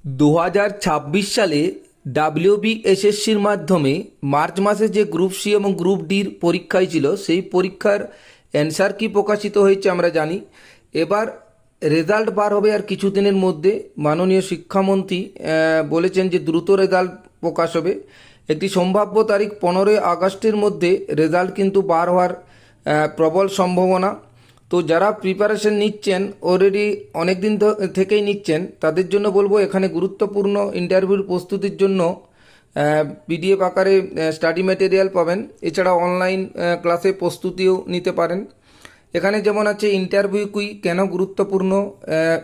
2026 সালে ডাব্লিউবিএসএসসির মাধ্যমে মার্চ মাসে যে গ্রুপ সি এবং গ্রুপ ডির পরীক্ষায় ছিল সেই পরীক্ষার অ্যান্সার কি প্রকাশিত হয়েছে আমরা জানি। এবার রেজাল্ট বার হবে আর কিছুদিনের মধ্যে। মাননীয় শিক্ষামন্ত্রী বলেছেন যে দ্রুত রেজাল্ট প্রকাশ হবে। একটি সম্ভাব্য তারিখ 15 আগস্টের মধ্যে রেজাল্ট কিন্তু বার হওয়ার প্রবল সম্ভাবনা। তো যারা প্রিপারেশন নিচ্ছেন অলরেডি অনেক দিন থেকেই নিচ্ছেন তাদের জন্য বলবো এখানে গুরুত্বপূর্ণ ইন্টারভিউর প্রস্তুতির জন্য পিডিএফ আকারে স্টাডি ম্যাটেরিয়াল পাবেন। এছাড়া অনলাইন ক্লাসে প্রস্তুতিও নিতে পারেন। এখানে যেমন আছে ইন্টারভিউ কুই কেন গুরুত্বপূর্ণ,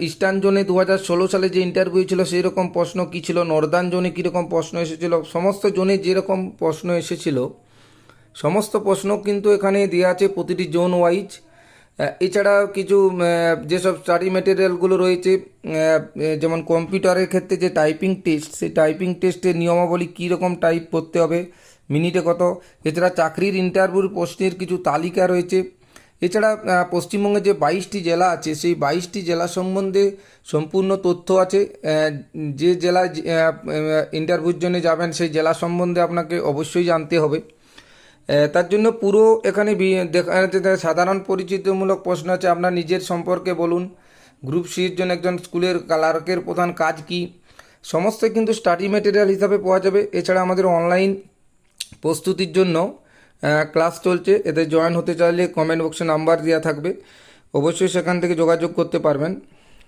ইস্টার্ন জোনে 2016 সালে যে ইন্টারভিউ ছিল সেই রকম প্রশ্ন কী ছিল, নর্দার্ন জোনে কীরকম প্রশ্ন এসেছিল, সমস্ত জোনে যেরকম প্রশ্ন এসেছিল সমস্ত প্রশ্ন কিন্তু এখানে দেওয়া আছে প্রতিটি জোন ওয়াইজ। এছাড়া কিছু যেসব স্টাডি ম্যাটেরিয়ালগুলো রয়েছে, যেমন কম্পিউটারের ক্ষেত্রে যে টাইপিং টেস্ট, সেই টাইপিং টেস্টের নিয়মাবলী কীরকম টাইপ করতে হবে, মিনিটে কত। এছাড়া চাকরির ইন্টারভিউর প্রশ্নের কিছু তালিকা রয়েছে। এছাড়া পশ্চিমবঙ্গে যে 22টি জেলা আছে সেই 22টি জেলা সম্বন্ধে সম্পূর্ণ তথ্য আছে। যে জেলায় ইন্টারভিউর জন্য যাবেন সেই জেলা সম্বন্ধে আপনাকে অবশ্যই জানতে হবে। তার জন্য পুরো এখানে দেখা যাচ্ছে সাধারণ পরিচিতিমূলক প্রশ্ন আছে, আপনার নিজের সম্পর্কে বলুন, গ্রুপ সির জন্য একজন স্কুলের ক্লার্কের প্রধান কাজ কি, সমস্ত কিন্তু স্টাডি ম্যাটেরিয়াল হিসাবে পাওয়া যাবে। এছাড়া আমাদের অনলাইন প্রস্তুতির জন্য ক্লাস চলছে, এতে জয়েন হতে চাইলে কমেন্ট বক্সে নাম্বার দেওয়া থাকবে, অবশ্যই সেখান থেকে যোগাযোগ করতে পারবেন।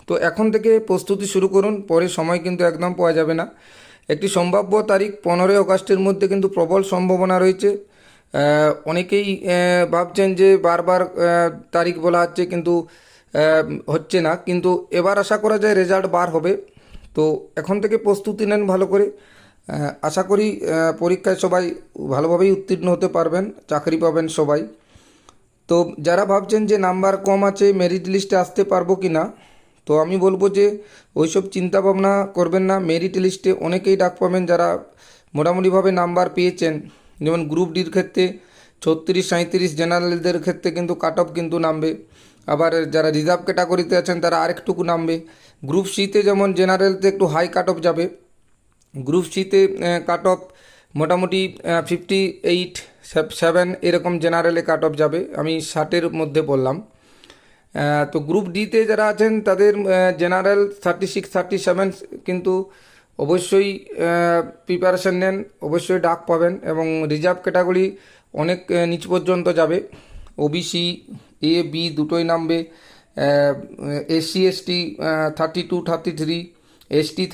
তো এখন থেকে প্রস্তুতি শুরু করুন, পরে সময় কিন্তু একদম পাওয়া যাবে না। একটি সম্ভাব্য তারিখ 15 আগস্টের মধ্যে কিন্তু প্রবল সম্ভাবনা রয়েছে। অনেকেই ভাবছেন যে বারবার তারিখ বলা হচ্ছে কিন্তু হচ্ছে না, কিন্তু এবার আশা করা যায় রেজাল্ট বার হবে। তো এখন থেকে প্রস্তুতি নেন ভালো করে। আশা করি পরীক্ষায় সবাই ভালোভাবেই উত্তীর্ণ হতে পারবেন, চাকরি পাবেন সবাই। তো যারা ভাবছেন যে নাম্বার কম আছে মেরিট লিস্টে আসতে পারবো কি না, তো আমি বলবো যে ওইসব চিন্তা ভাবনা করবেন না। মেরিট লিস্টে অনেকেই ডাক পাবেন যারা মোটামুটিভাবে নাম্বার পেয়েছেন। যেমন গ্রুপ ডির ক্ষেত্রে 36, 37, জেনারেলদের ক্ষেত্রে কিন্তু কাট অফ কিন্তু নামবে। আবার যারা রিজার্ভ ক্যাটাগরিতে আছেন তারা আরেকটুকু নামবে। গ্রুপ সিতে যেমন জেনারেলতে একটু হাই কাট অফ যাবে, গ্রুপ সিতে কাট অফ মোটামুটি 58, 7 এরকম জেনারেলে কাট অফ যাবে, আমি 60-এর মধ্যে বললাম। তো গ্রুপ ডিতে যারা আছেন তাদের জেনারেল 36, 37 কিন্তু অবশ্যই প্রিপারেশন নেন, অবশ্যই ডাক পাবেন। এবং রিজার্ভ ক্যাটাগরি অনেক নিচ পর্যন্ত যাবে, ওবিসি এ বি দুটোই নামবে। SC ST 32, 33, ST